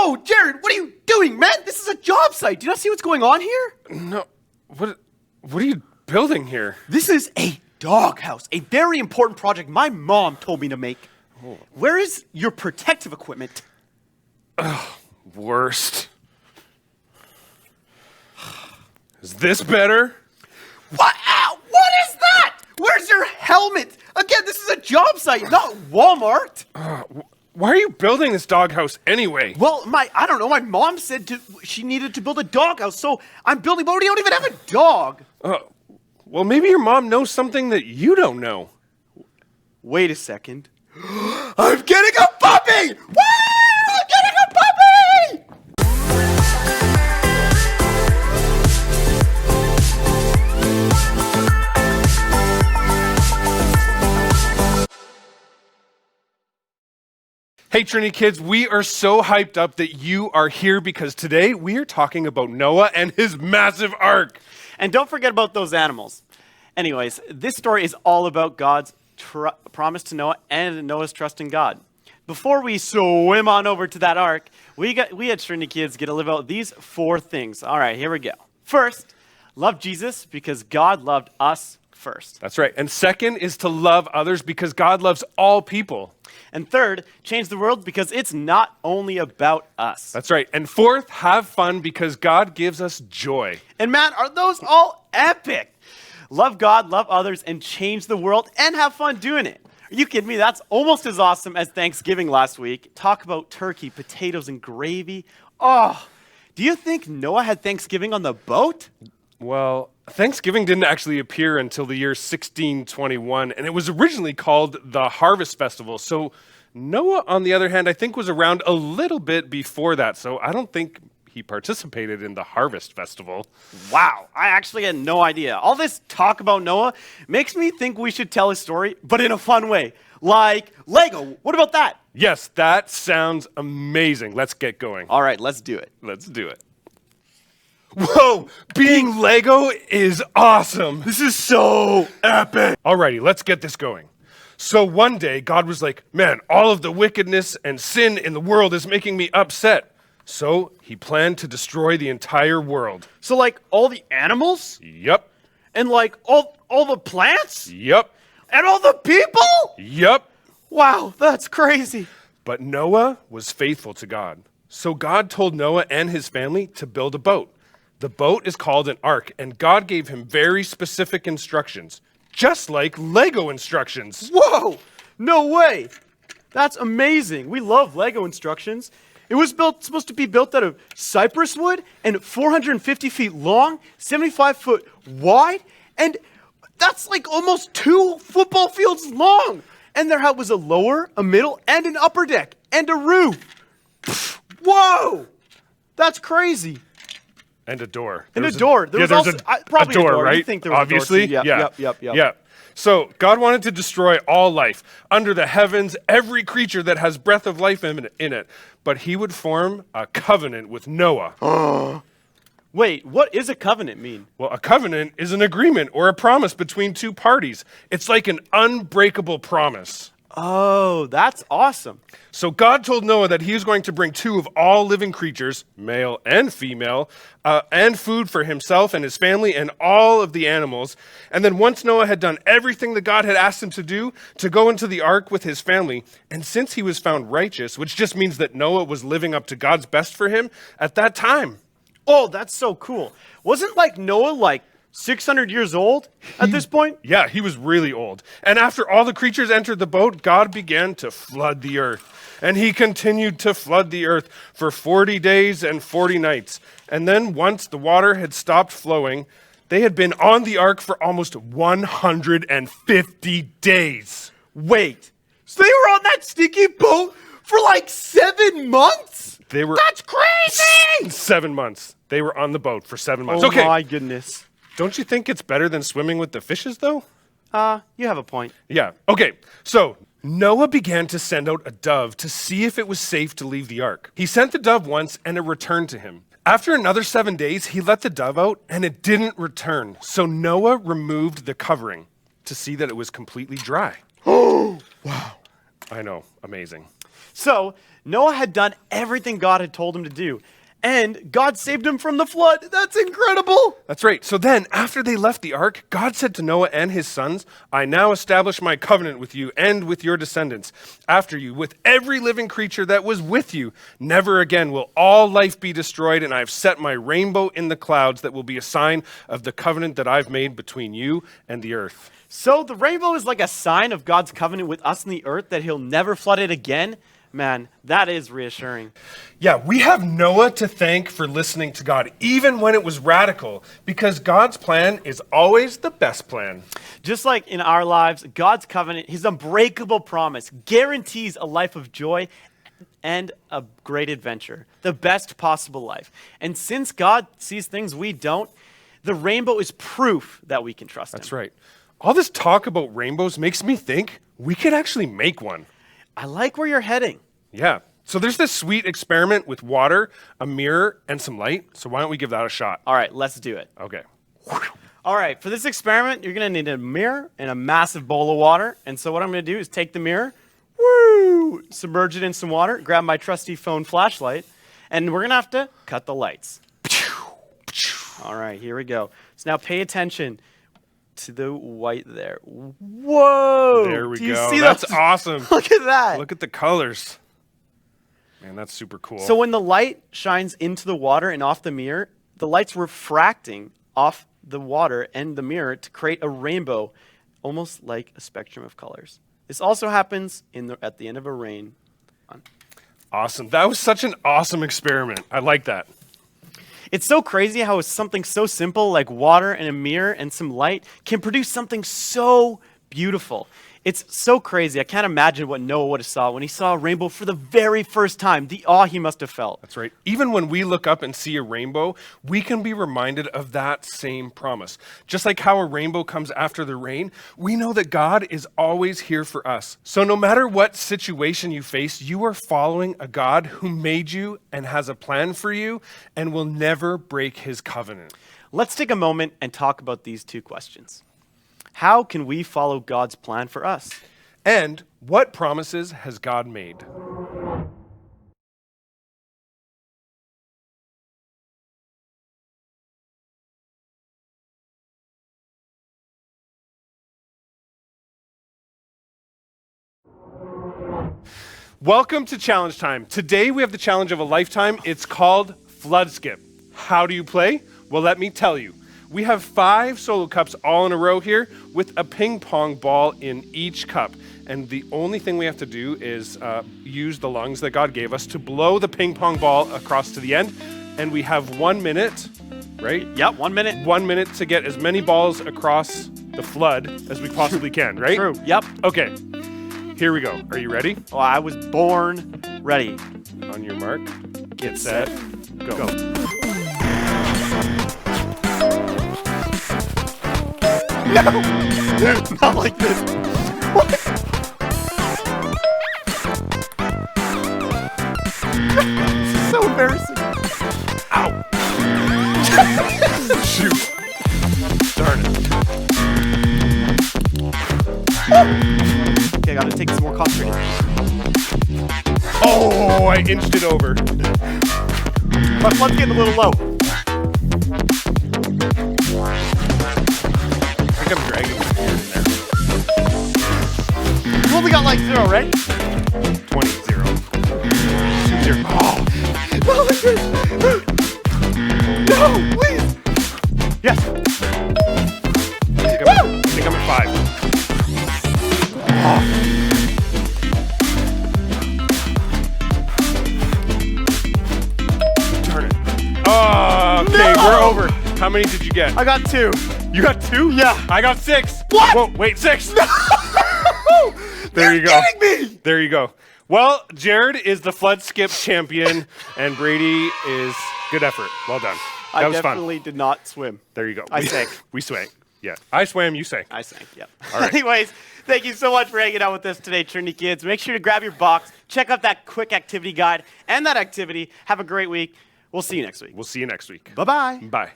Whoa, Jared, what are you doing, man? This is a job site. Do you not see what's going on here? No, what are you building here? This is a doghouse, a very important project my mom told me to make. Oh. Where is your protective equipment? Worst. Is this better? What? Ow, what is that? Where's your helmet? Again, this is a job site, not Walmart. Why are you building this doghouse anyway? Well, I don't know. My mom said she needed to build a doghouse, so I'm building, but we don't even have a dog. Well, maybe your mom knows something that you don't know. Wait a second. I'm getting a puppy! Woo! I'm getting a puppy! Hey Trinity Kids, we are so hyped up that you are here because today we are talking about Noah and his massive ark. And don't forget about those animals. Anyways, this story is all about God's promise to Noah and Noah's trust in God. Before we swim on over to that ark, we at Trinity Kids get to live out these 4 things. All right, here we go. First, love Jesus because God loved us first. That's right. And second is to love others because God loves all people. And third, change the world because it's not only about us. That's right. And fourth, have fun because God gives us joy. And man, are those all epic? Love God, love others, and change the world and have fun doing it. Are you kidding me? That's almost as awesome as Thanksgiving last week. Talk about turkey, potatoes, and gravy. Oh, do you think Noah had Thanksgiving on the boat? Well, Thanksgiving didn't actually appear until the year 1621, and it was originally called the Harvest Festival. So Noah, on the other hand, I think was around a little bit before that, so I don't think he participated in the Harvest Festival. Wow, I actually had no idea. All this talk about Noah makes me think we should tell his story, but in a fun way. Like Lego. What about that? Yes, that sounds amazing. Let's get going. All right, let's do it. Let's do it. Whoa, being Lego is awesome. This is so epic. Alrighty, let's get this going. So one day, God was like, man, all of the wickedness and sin in the world is making me upset. So he planned to destroy the entire world. So like all the animals? Yep. And like all the plants? Yep. And all the people? Yep. Wow, that's crazy. But Noah was faithful to God. So God told Noah and his family to build a boat. The boat is called an ark, and God gave him very specific instructions, just like Lego instructions. Whoa, no way. That's amazing. We love Lego instructions. It was supposed to be built out of cypress wood and 450 feet long, 75 foot wide, and that's like almost 2 football fields long. And there was a lower, a middle, and an upper deck, and a roof. Whoa, that's crazy. And a door. And a door. There was also probably a door, right? You think there was Obviously, a door too. yeah. Yep. So God wanted to destroy all life under the heavens, every creature that has breath of life in it. But he would form a covenant with Noah. Wait, what does a covenant mean? Well, a covenant is an agreement or a promise between 2 parties. It's like an unbreakable promise. Oh, that's awesome. So God told Noah that he was going to bring 2 of all living creatures, male and female, and food for himself and his family and all of the animals. And then once Noah had done everything that God had asked him to do, to go into the ark with his family, and since he was found righteous, which just means that Noah was living up to God's best for him at that time. Oh, that's so cool. Wasn't Noah 600 years old at this point? Yeah, he was really old. And after all the creatures entered the boat, God began to flood the earth. And he continued to flood the earth for 40 days and 40 nights. And then once the water had stopped flowing, they had been on the ark for almost 150 days. Wait, so they were on that stinky boat for 7 months? That's crazy! 7 months. They were on the boat for 7 months. Oh my goodness. Don't you think it's better than swimming with the fishes, though? You have a point. Yeah. Okay, so Noah began to send out a dove to see if it was safe to leave the ark. He sent the dove once, and it returned to him. After another 7 days, he let the dove out, and it didn't return. So Noah removed the covering to see that it was completely dry. Oh, wow. I know. Amazing. So Noah had done everything God had told him to do, and God saved him from the flood. That's incredible. That's right. So then, after they left the ark, God said to Noah and his sons, I now establish my covenant with you and with your descendants after you, with every living creature that was with you. Never again will all life be destroyed, and I have set my rainbow in the clouds that will be a sign of the covenant that I've made between you and the earth. So the rainbow is like a sign of God's covenant with us and the earth that he'll never flood it again. Man, that is reassuring. Yeah, we have Noah to thank for listening to God, even when it was radical, because God's plan is always the best plan. Just like in our lives, God's covenant, his unbreakable promise, guarantees a life of joy and a great adventure, the best possible life. And since God sees things we don't, the rainbow is proof that we can trust him. That's right. All this talk about rainbows makes me think we could actually make one. I like where you're heading. Yeah. So there's this sweet experiment with water, a mirror, and some light. So why don't we give that a shot? All right, let's do it. Okay. All right, for this experiment, you're going to need a mirror and a massive bowl of water. And so what I'm going to do is take the mirror, submerge it in some water, grab my trusty phone flashlight, and we're going to have to cut the lights. All right, here we go. So now pay attention to the white there. Whoa! There we Do you go. see That's that? awesome. Look at that. Look at the colors. Man, that's super cool. So when the light shines into the water and off the mirror, the light's refracting off the water and the mirror to create a rainbow, almost like a spectrum of colors. This also happens at the end of a rain. Awesome. That was such an awesome experiment. I like that. It's so crazy how something so simple like water and a mirror and some light can produce something so beautiful. It's so crazy. I can't imagine what Noah would have saw when he saw a rainbow for the very first time, the awe he must have felt. That's right. Even when we look up and see a rainbow, we can be reminded of that same promise. Just like how a rainbow comes after the rain, we know that God is always here for us. So no matter what situation you face, you are following a God who made you and has a plan for you and will never break his covenant. Let's take a moment and talk about these two questions. How can we follow God's plan for us? And what promises has God made? Welcome to Challenge Time. Today we have the challenge of a lifetime. It's called Flood Skip. How do you play? Well, let me tell you. We have 5 solo cups all in a row here with a ping pong ball in each cup. And the only thing we have to do is use the lungs that God gave us to blow the ping pong ball across to the end. And we have 1 minute, right? Yep, 1 minute. 1 minute to get as many balls across the flood as we possibly can, right? True, yep. Okay, here we go. Are you ready? Oh, I was born ready. On your mark, get set, go. No! Not like this. What? This is so embarrassing. Ow! Shoot. Darn it. Okay, I gotta take this more concentrated. Oh, I inched it over. My flood's getting a little low. I think I'm dragging my beard in there. You've only got like 0, right? 20, 0. 2, 0. Oh, No, like this. No, please. Yes. I think I'm at 5. Turn it. Oh, okay, No! we're over. How many did you get? I got 2. You got 2? Yeah. I got 6. What? Whoa, wait, 6. No! There you You're go. kidding me! There you go. Well, Jared is the flood skip champion, and Brady is good effort. Well done. That I was fun. definitely did not swim. There you go. I sank. We swam. Yeah. I swam, you sank. I sank, yep. All right. Anyways, thank you so much for hanging out with us today, Trinity Kids. Make sure to grab your box, check out that quick activity guide and that activity. Have a great week. We'll see you next week. We'll see you next week. Bye-bye. Bye.